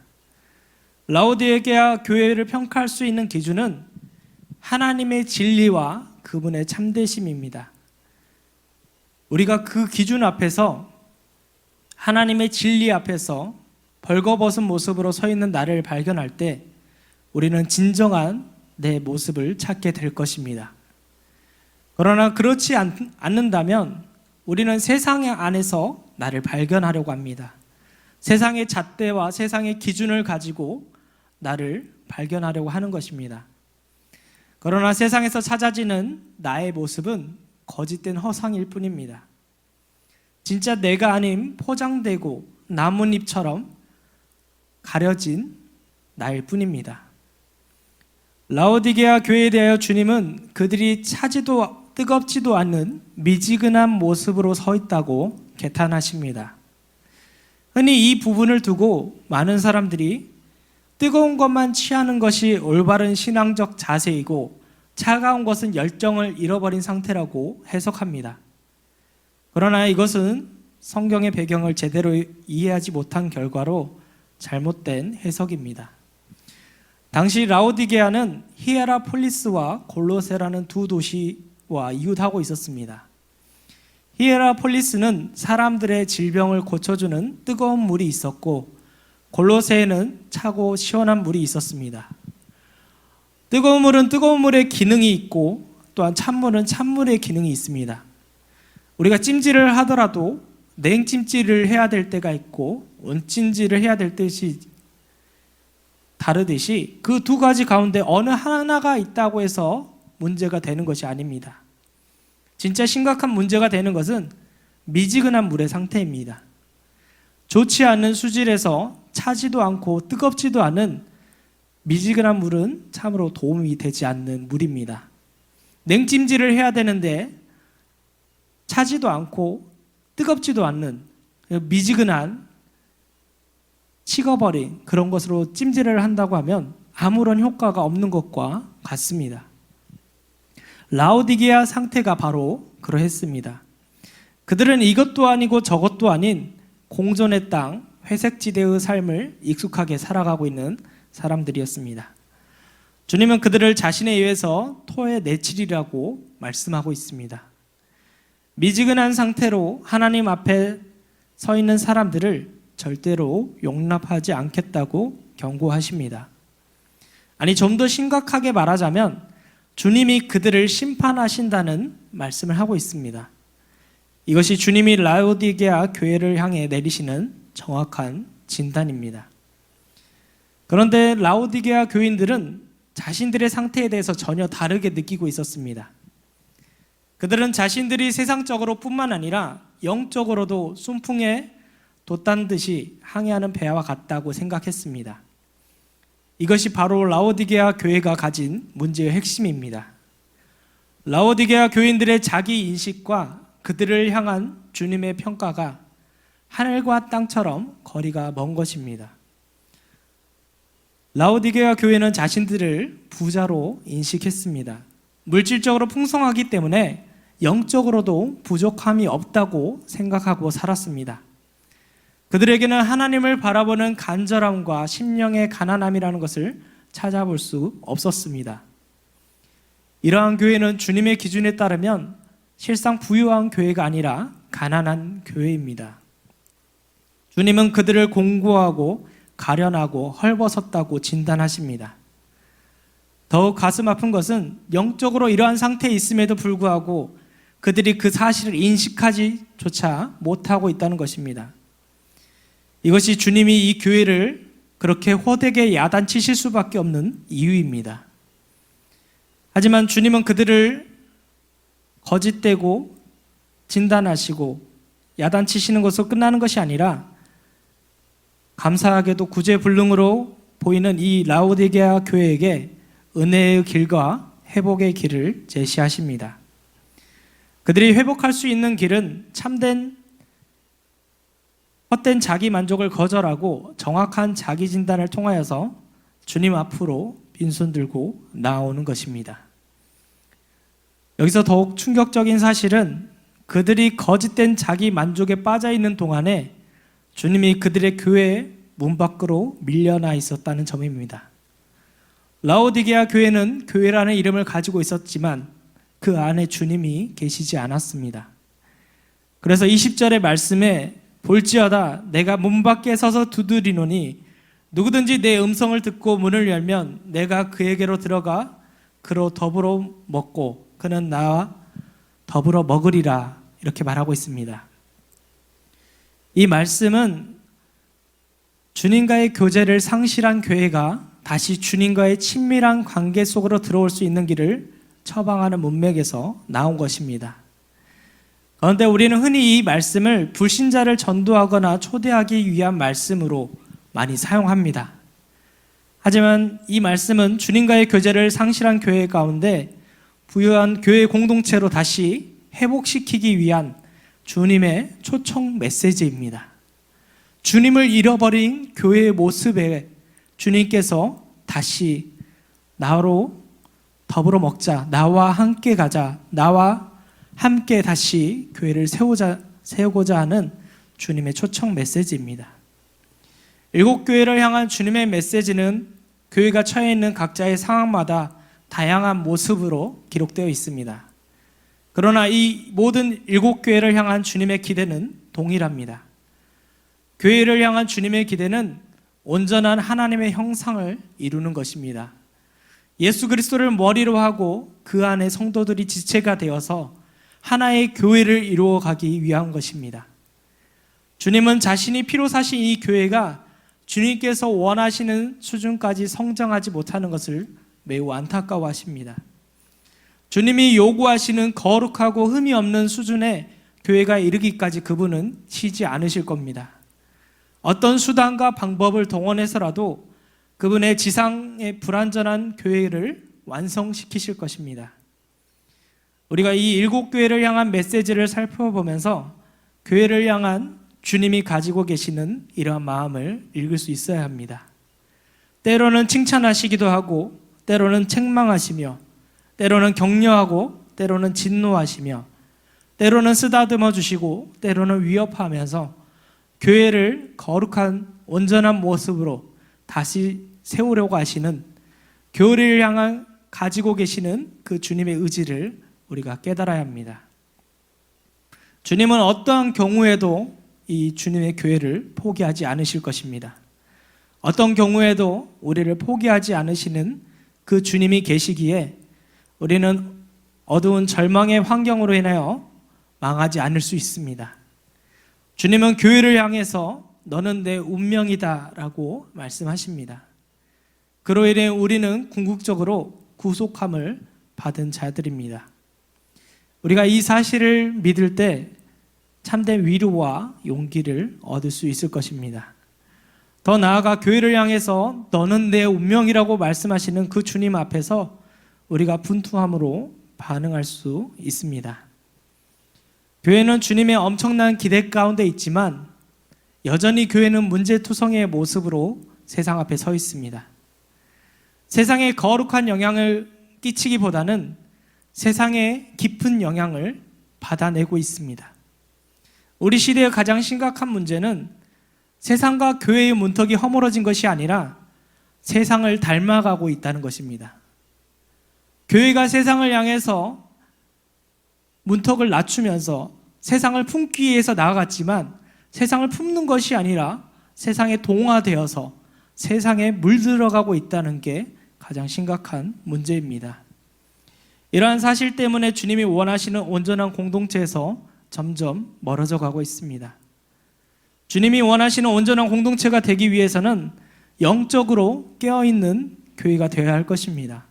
라오디게아 교회를 평가할 수 있는 기준은 하나님의 진리와 그분의 참되심입니다. 우리가 그 기준 앞에서 하나님의 진리 앞에서 벌거벗은 모습으로 서 있는 나를 발견할 때 우리는 진정한 내 모습을 찾게 될 것입니다. 그러나 그렇지 않는다면 우리는 세상 안에서 나를 발견하려고 합니다. 세상의 잣대와 세상의 기준을 가지고 나를 발견하려고 하는 것입니다. 그러나 세상에서 찾아지는 나의 모습은 거짓된 허상일 뿐입니다. 진짜 내가 아닌 포장되고 나뭇잎처럼 가려진 나일 뿐입니다. 라오디게아 교회에 대하여 주님은 그들이 차지도 뜨겁지도 않는 미지근한 모습으로 서 있다고 개탄하십니다. 흔히 이 부분을 두고 많은 사람들이 뜨거운 것만 취하는 것이 올바른 신앙적 자세이고 차가운 것은 열정을 잃어버린 상태라고 해석합니다. 그러나 이것은 성경의 배경을 제대로 이해하지 못한 결과로 잘못된 해석입니다. 당시 라오디게아는 히에라폴리스와 골로세라는 두 도시와 이웃하고 있었습니다. 히에라폴리스는 사람들의 질병을 고쳐주는 뜨거운 물이 있었고 골로새에는 차고 시원한 물이 있었습니다. 뜨거운 물은 뜨거운 물의 기능이 있고 또한 찬물은 찬물의 기능이 있습니다. 우리가 찜질을 하더라도 냉찜질을 해야 될 때가 있고 온찜질을 해야 될 때시 다르듯이 그 두 가지 가운데 어느 하나가 있다고 해서 문제가 되는 것이 아닙니다. 진짜 심각한 문제가 되는 것은 미지근한 물의 상태입니다. 좋지 않은 수질에서 차지도 않고 뜨겁지도 않은 미지근한 물은 참으로 도움이 되지 않는 물입니다. 냉찜질을 해야 되는데 차지도 않고 뜨겁지도 않는 미지근한 식어버린 그런 것으로 찜질을 한다고 하면 아무런 효과가 없는 것과 같습니다. 라오디게아 상태가 바로 그러했습니다. 그들은 이것도 아니고 저것도 아닌 공존의 땅, 회색지대의 삶을 익숙하게 살아가고 있는 사람들이었습니다. 주님은 그들을 자신에 의해서 토에 내치리라고 말씀하고 있습니다. 미지근한 상태로 하나님 앞에 서 있는 사람들을 절대로 용납하지 않겠다고 경고하십니다. 아니, 좀 더 심각하게 말하자면 주님이 그들을 심판하신다는 말씀을 하고 있습니다. 이것이 주님이 라오디게아 교회를 향해 내리시는 정확한 진단입니다. 그런데 라오디게아 교인들은 자신들의 상태에 대해서 전혀 다르게 느끼고 있었습니다. 그들은 자신들이 세상적으로 뿐만 아니라 영적으로도 순풍에 돛단 듯이 항해하는 배와 같다고 생각했습니다. 이것이 바로 라오디게아 교회가 가진 문제의 핵심입니다. 라오디게아 교인들의 자기 인식과 그들을 향한 주님의 평가가 하늘과 땅처럼 거리가 먼 것입니다. 라오디게아 교회는 자신들을 부자로 인식했습니다. 물질적으로 풍성하기 때문에 영적으로도 부족함이 없다고 생각하고 살았습니다. 그들에게는 하나님을 바라보는 간절함과 심령의 가난함이라는 것을 찾아볼 수 없었습니다. 이러한 교회는 주님의 기준에 따르면 실상 부유한 교회가 아니라 가난한 교회입니다. 주님은 그들을 공고하고 가련하고 헐벗었다고 진단하십니다. 더욱 가슴 아픈 것은 영적으로 이러한 상태에 있음에도 불구하고 그들이 그 사실을 인식하지조차 못하고 있다는 것입니다. 이것이 주님이 이 교회를 그렇게 호되게 야단치실 수밖에 없는 이유입니다. 하지만 주님은 그들을 거짓되고 진단하시고 야단치시는 것으로 끝나는 것이 아니라 감사하게도 구제불능으로 보이는 이 라오디게아 교회에게 은혜의 길과 회복의 길을 제시하십니다. 그들이 회복할 수 있는 길은 참된 헛된 자기 만족을 거절하고 정확한 자기 진단을 통하여서 주님 앞으로 빈손 들고 나오는 것입니다. 여기서 더욱 충격적인 사실은 그들이 거짓된 자기 만족에 빠져 있는 동안에 주님이 그들의 교회 문 밖으로 밀려나 있었다는 점입니다. 라오디게아 교회는 교회라는 이름을 가지고 있었지만 그 안에 주님이 계시지 않았습니다. 그래서 20절의 말씀에 볼지어다 내가 문 밖에 서서 두드리노니 누구든지 내 음성을 듣고 문을 열면 내가 그에게로 들어가 그로 더불어 먹고 그는 나와 더불어 먹으리라, 이렇게 말하고 있습니다. 이 말씀은 주님과의 교제를 상실한 교회가 다시 주님과의 친밀한 관계 속으로 들어올 수 있는 길을 처방하는 문맥에서 나온 것입니다. 그런데 우리는 흔히 이 말씀을 불신자를 전도하거나 초대하기 위한 말씀으로 많이 사용합니다. 하지만 이 말씀은 주님과의 교제를 상실한 교회 가운데 부유한 교회 공동체로 다시 회복시키기 위한 주님의 초청 메시지입니다. 주님을 잃어버린 교회의 모습에 주님께서 다시 나로 더불어 먹자, 나와 함께 가자, 나와 함께 다시 교회를 세우고자 하는 주님의 초청 메시지입니다. 7교회를 향한 주님의 메시지는 교회가 처해 있는 각자의 상황마다 다양한 모습으로 기록되어 있습니다. 그러나 이 모든 7교회를 향한 주님의 기대는 동일합니다. 교회를 향한 주님의 기대는 온전한 하나님의 형상을 이루는 것입니다. 예수 그리스도를 머리로 하고 그 안에 성도들이 지체가 되어서 하나의 교회를 이루어가기 위한 것입니다. 주님은 자신이 피로 사신 이 교회가 주님께서 원하시는 수준까지 성장하지 못하는 것을 매우 안타까워하십니다. 주님이 요구하시는 거룩하고 흠이 없는 수준의 교회가 이르기까지 그분은 쉬지 않으실 겁니다. 어떤 수단과 방법을 동원해서라도 그분의 지상의 불완전한 교회를 완성시키실 것입니다. 우리가 이 7교회를 향한 메시지를 살펴보면서 교회를 향한 주님이 가지고 계시는 이러한 마음을 읽을 수 있어야 합니다. 때로는 칭찬하시기도 하고 때로는 책망하시며 때로는 격려하고 때로는 진노하시며 때로는 쓰다듬어 주시고 때로는 위협하면서 교회를 거룩한 온전한 모습으로 다시 세우려고 하시는 교회를 향한 가지고 계시는 그 주님의 의지를 우리가 깨달아야 합니다. 주님은 어떠한 경우에도 이 주님의 교회를 포기하지 않으실 것입니다. 어떤 경우에도 우리를 포기하지 않으시는 그 주님이 계시기에 우리는 어두운 절망의 환경으로 인하여 망하지 않을 수 있습니다. 주님은 교회를 향해서 너는 내 운명이다 라고 말씀하십니다. 그로 인해 우리는 궁극적으로 구속함을 받은 자들입니다. 우리가 이 사실을 믿을 때 참된 위로와 용기를 얻을 수 있을 것입니다. 더 나아가 교회를 향해서 너는 내 운명이라고 말씀하시는 그 주님 앞에서 우리가 분투함으로 반응할 수 있습니다. 교회는 주님의 엄청난 기대 가운데 있지만 여전히 교회는 문제투성이의 모습으로 세상 앞에 서 있습니다. 세상에 거룩한 영향을 끼치기보다는 세상에 깊은 영향을 받아내고 있습니다. 우리 시대의 가장 심각한 문제는 세상과 교회의 문턱이 허물어진 것이 아니라 세상을 닮아가고 있다는 것입니다. 교회가 세상을 향해서 문턱을 낮추면서 세상을 품기 위해서 나아갔지만 세상을 품는 것이 아니라 세상에 동화되어서 세상에 물들어가고 있다는 게 가장 심각한 문제입니다. 이러한 사실 때문에 주님이 원하시는 온전한 공동체에서 점점 멀어져 가고 있습니다. 주님이 원하시는 온전한 공동체가 되기 위해서는 영적으로 깨어있는 교회가 되어야 할 것입니다.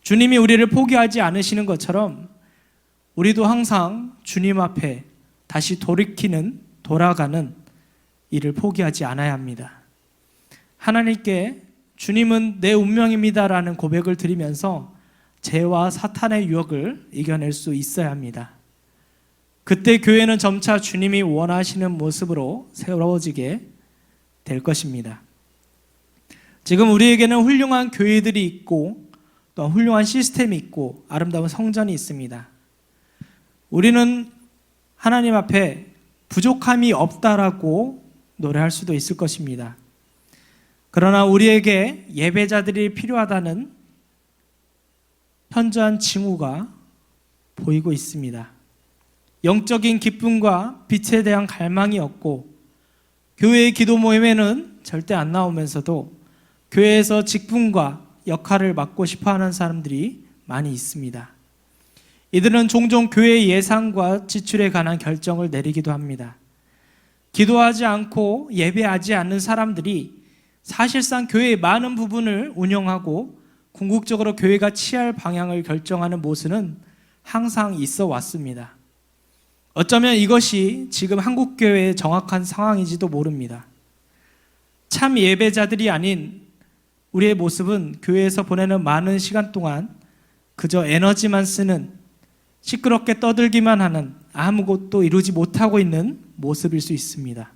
주님이 우리를 포기하지 않으시는 것처럼 우리도 항상 주님 앞에 다시 돌아가는 일을 포기하지 않아야 합니다. 하나님께 주님은 내 운명입니다라는 고백을 드리면서 죄와 사탄의 유혹을 이겨낼 수 있어야 합니다. 그때 교회는 점차 주님이 원하시는 모습으로 세워지게 될 것입니다. 지금 우리에게는 훌륭한 교회들이 있고 또 훌륭한 시스템이 있고 아름다운 성전이 있습니다. 우리는 하나님 앞에 부족함이 없다라고 노래할 수도 있을 것입니다. 그러나 우리에게 예배자들이 필요하다는 현저한 징후가 보이고 있습니다. 영적인 기쁨과 빛에 대한 갈망이 없고 교회의 기도 모임에는 절대 안 나오면서도 교회에서 직분과 역할을 맡고 싶어하는 사람들이 많이 있습니다. 이들은 종종 교회의 예산과 지출에 관한 결정을 내리기도 합니다. 기도하지 않고 예배하지 않는 사람들이 사실상 교회의 많은 부분을 운영하고 궁극적으로 교회가 취할 방향을 결정하는 모습은 항상 있어 왔습니다. 어쩌면 이것이 지금 한국교회의 정확한 상황인지도 모릅니다. 참 예배자들이 아닌 우리의 모습은 교회에서 보내는 많은 시간 동안 그저 에너지만 쓰는, 시끄럽게 떠들기만 하는, 아무것도 이루지 못하고 있는 모습일 수 있습니다.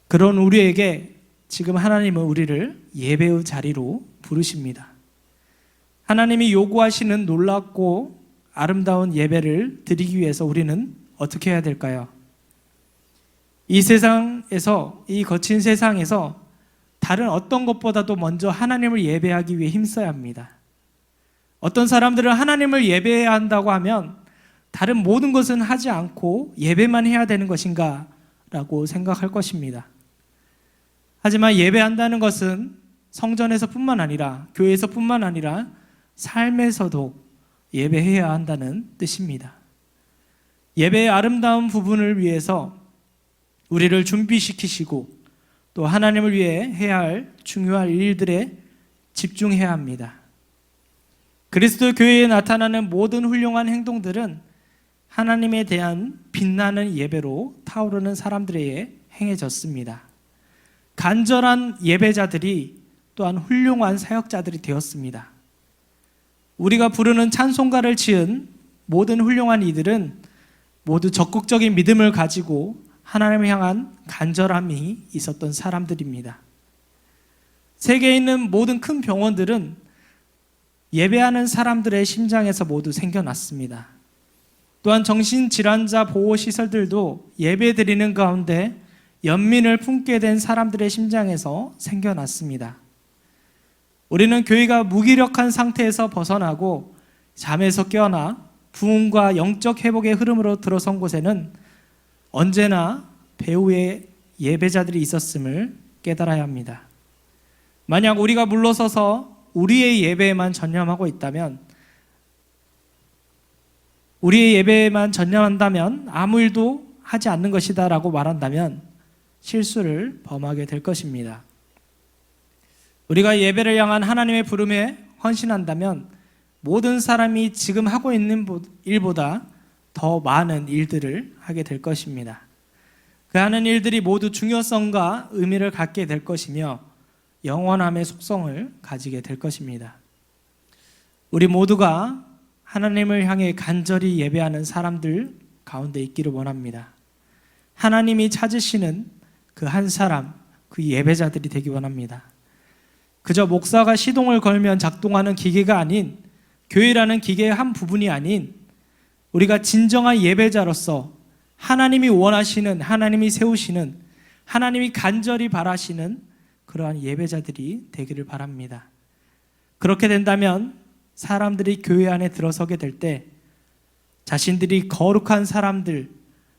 그런 우리에게 지금 하나님은 우리를 예배의 자리로 부르십니다. 하나님이 요구하시는 놀랍고 아름다운 예배를 드리기 위해서 우리는 어떻게 해야 될까요? 이 세상에서, 이 거친 세상에서 다른 어떤 것보다도 먼저 하나님을 예배하기 위해 힘써야 합니다. 어떤 사람들은 하나님을 예배해야 한다고 하면 다른 모든 것은 하지 않고 예배만 해야 되는 것인가 라고 생각할 것입니다. 하지만 예배한다는 것은 성전에서뿐만 아니라 교회에서뿐만 아니라 삶에서도 예배해야 한다는 뜻입니다. 예배의 아름다운 부분을 위해서 우리를 준비시키시고 또 하나님을 위해 해야 할 중요한 일들에 집중해야 합니다. 그리스도 교회에 나타나는 모든 훌륭한 행동들은 하나님에 대한 빛나는 예배로 타오르는 사람들에게 행해졌습니다. 간절한 예배자들이 또한 훌륭한 사역자들이 되었습니다. 우리가 부르는 찬송가를 지은 모든 훌륭한 이들은 모두 적극적인 믿음을 가지고 하나님을 향한 간절함이 있었던 사람들입니다. 세계에 있는 모든 큰 병원들은 예배하는 사람들의 심장에서 모두 생겨났습니다. 또한 정신질환자 보호시설들도 예배 드리는 가운데 연민을 품게 된 사람들의 심장에서 생겨났습니다. 우리는 교회가 무기력한 상태에서 벗어나고 잠에서 깨어나 부흥과 영적 회복의 흐름으로 들어선 곳에는 언제나 배후의 예배자들이 있었음을 깨달아야 합니다. 만약 우리가 물러서서 우리의 예배에만 전념하고 있다면, 우리의 예배에만 전념한다면, 아무 일도 하지 않는 것이다 라고 말한다면 실수를 범하게 될 것입니다. 우리가 예배를 향한 하나님의 부름에 헌신한다면 모든 사람이 지금 하고 있는 일보다 더 많은 일들을 하게 될 것입니다. 그 하는 일들이 모두 중요성과 의미를 갖게 될 것이며 영원함의 속성을 가지게 될 것입니다. 우리 모두가 하나님을 향해 간절히 예배하는 사람들 가운데 있기를 원합니다. 하나님이 찾으시는 그 한 사람, 그 예배자들이 되기 원합니다. 그저 목사가 시동을 걸면 작동하는 기계가 아닌, 교회라는 기계의 한 부분이 아닌 우리가 진정한 예배자로서 하나님이 원하시는, 하나님이 세우시는, 하나님이 간절히 바라시는 그러한 예배자들이 되기를 바랍니다. 그렇게 된다면 사람들이 교회 안에 들어서게 될 때 자신들이 거룩한 사람들,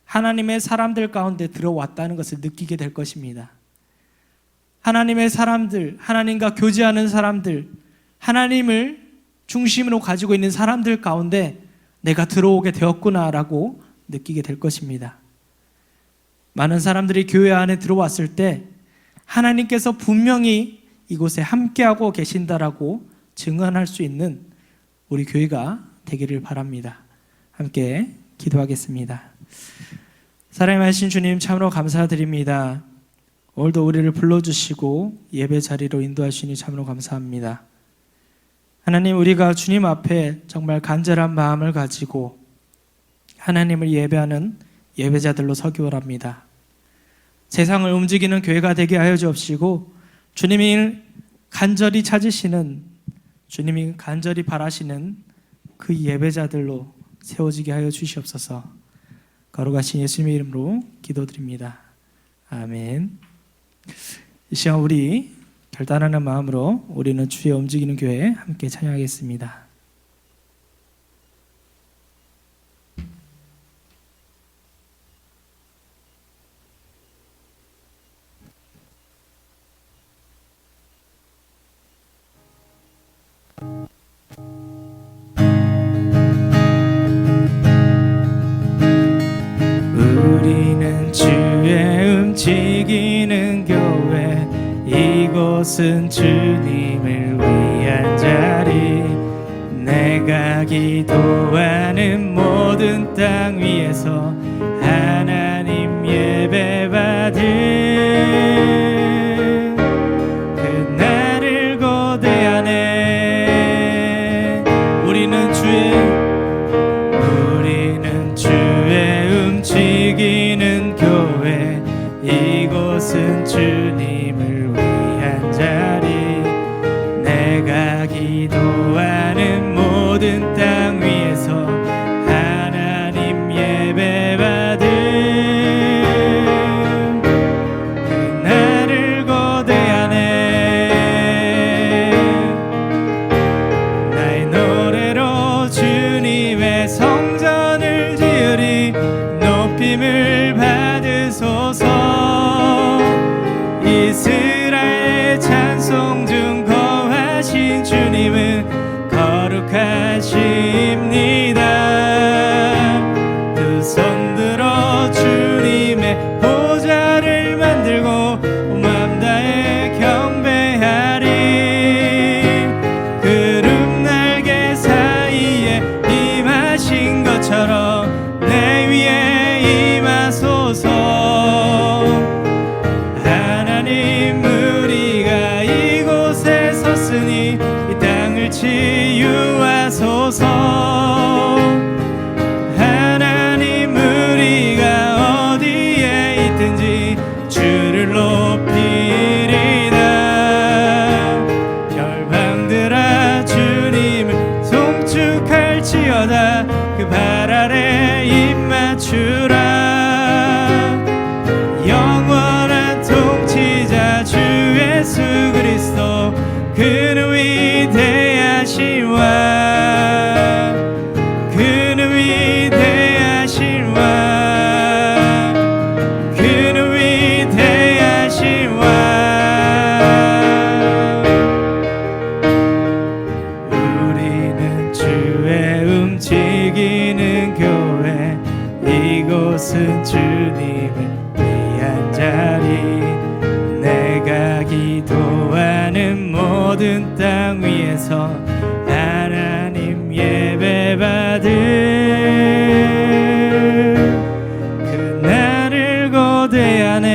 하나님의 사람들 가운데 들어왔다는 것을 느끼게 될 것입니다. 하나님의 사람들, 하나님과 교제하는 사람들, 하나님을 중심으로 가지고 있는 사람들 가운데 내가 들어오게 되었구나라고 느끼게 될 것입니다. 많은 사람들이 교회 안에 들어왔을 때 하나님께서 분명히 이곳에 함께하고 계신다라고 증언할 수 있는 우리 교회가 되기를 바랍니다. 함께 기도하겠습니다. 사랑하신 주님, 참으로 감사드립니다. 오늘도 우리를 불러주시고 예배 자리로 인도하시니 참으로 감사합니다. 하나님, 우리가 주님 앞에 정말 간절한 마음을 가지고 하나님을 예배하는 예배자들로 서기 원합니다. 세상을 움직이는 교회가 되게 하여 주옵시고, 주님이 간절히 찾으시는, 주님이 간절히 바라시는 그 예배자들로 세워지게 하여 주시옵소서. 거룩하신 예수님의 이름으로 기도드립니다. 아멘. 이 시간 우리 결단하는 마음으로 우리는 주의 움직이는 교회 함께 찬양하겠습니다. 우리는 주의 움직이는 교회, 이곳은 주님을 위한 자리. 내가 기도하는 모든 땅 위에서 하나님 예배받은 그날을 고대하네. 우리는 주의 움직이는 교회, 이곳은 주님을 위한 자리. 내가 기도하는 모든 땅 위에서 하나님 예배받은 그날을 고대하네. 나의 노래로 주님의 성전을 지으리. 높임을 받으소서. 이스라엘 찬송 중 거하신 주님은 거룩하십니다. 두 손 들어 주님의 보좌를 만들고 맘 다해 경배하리. 구름 날개 사이에 임하신 것처럼 내 위에 임하소서. 하나님, 우리가 이곳에 섰으니 이 땅을 치유하소서. 하나님, 우리가 어디에 있든지 주를 높이리다. 열방들아 주님을 예수 그리스도 그는 위대하신 왕 그는 위대하신 왕 그는 위대하신 왕 우리는 주의 움직이는 교회 이곳은 주님을 위한 자리 내가 기도하는 모든 땅 위에서 하나님 예배받을 그 나를 고대하네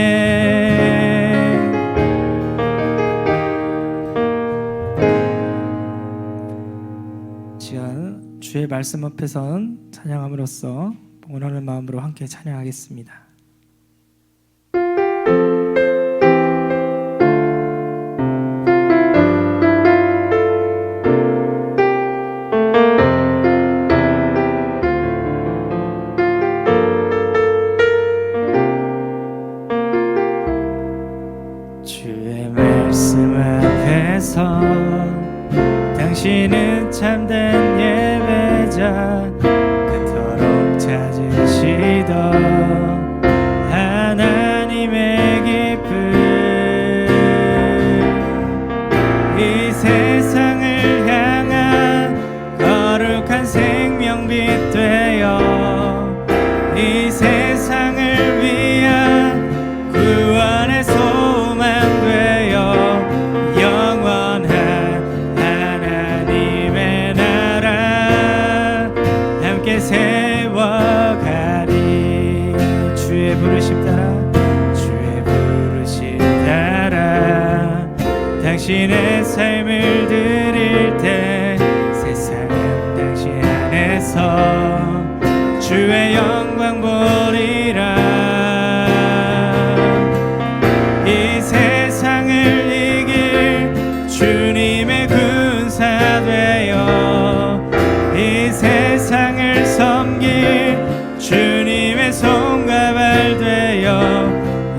시간 주의 말씀 앞에선 찬양함으로써 원하는 마음으로 함께 찬양하겠습니다. 주의 말씀 앞에서 당신은 참된 예배자 그토록 찾으시던 하나님의 기쁨 이 세상을 향한 거룩한 생명빛 되어 이 세상을 위한 구원의 소망 되어 영원한 하나님의 나라 함께 세워가리 주의 부르심 따라 주의 부르심 따라 당신의 삶을 드릴 때 세상은 당신 안에서 주의 영광 보리라 이 세상을 이길 주님의 군사 되어 이 세상을 섬길 주님의 손과 발 되어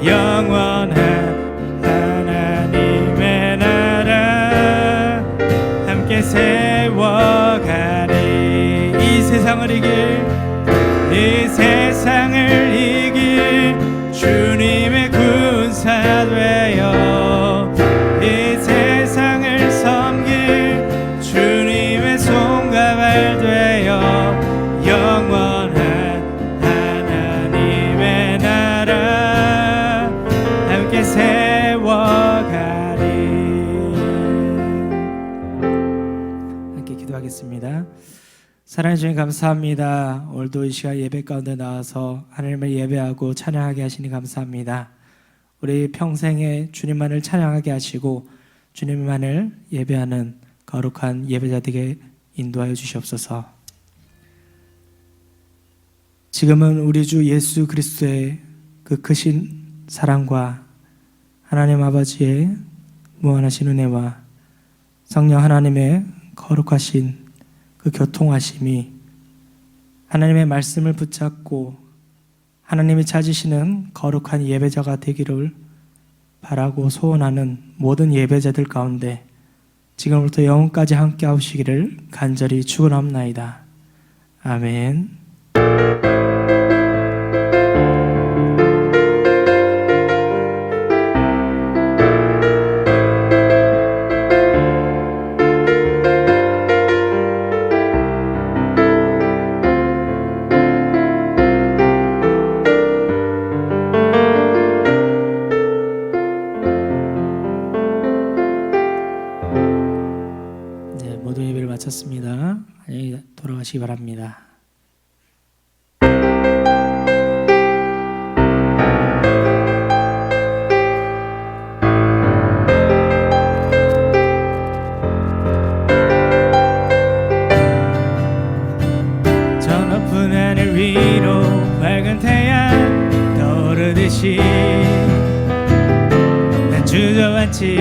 영원한 하나님의 나라 함께 세워가리 이 세상을 이길 이 세상을 이길 주님의 군사 되어 이 세상을 섬길 주님의 손과 발 되어 영원한 하나님의 나라 함께 세워가리 함께 기도하겠습니다. 사랑해 주님 감사합니다. 오늘도 이 시간 예배 가운데 나와서 하나님을 예배하고 찬양하게 하시니 감사합니다. 우리 평생에 주님만을 찬양하게 하시고 주님만을 예배하는 거룩한 예배자들에게 인도하여 주시옵소서. 지금은 우리 주 예수 그리스도의 그 크신 사랑과 하나님 아버지의 무한하신 은혜와 성령 하나님의 거룩하신 그 교통하심이 하나님의 말씀을 붙잡고 하나님이 찾으시는 거룩한 예배자가 되기를 바라고 소원하는 모든 예배자들 가운데 지금부터 영원까지 함께 하시기를 간절히 축원합나이다. 아멘. 모든 예배를 마쳤습니다. 안녕히 돌아가시기 바랍니다. 저 높은 하늘 위로 밝은 태양 떠오르듯이 난 주저앉지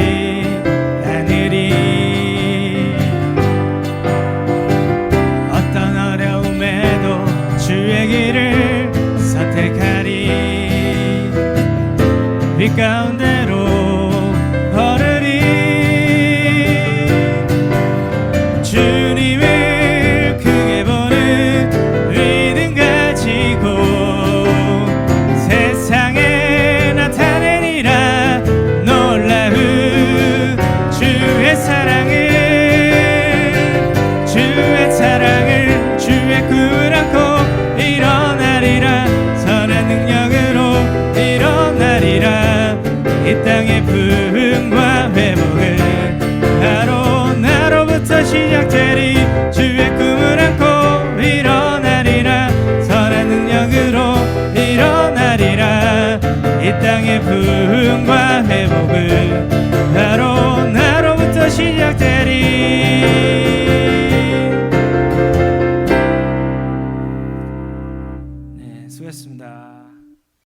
않으리. 주의 길을 선택하리. 빛 가운데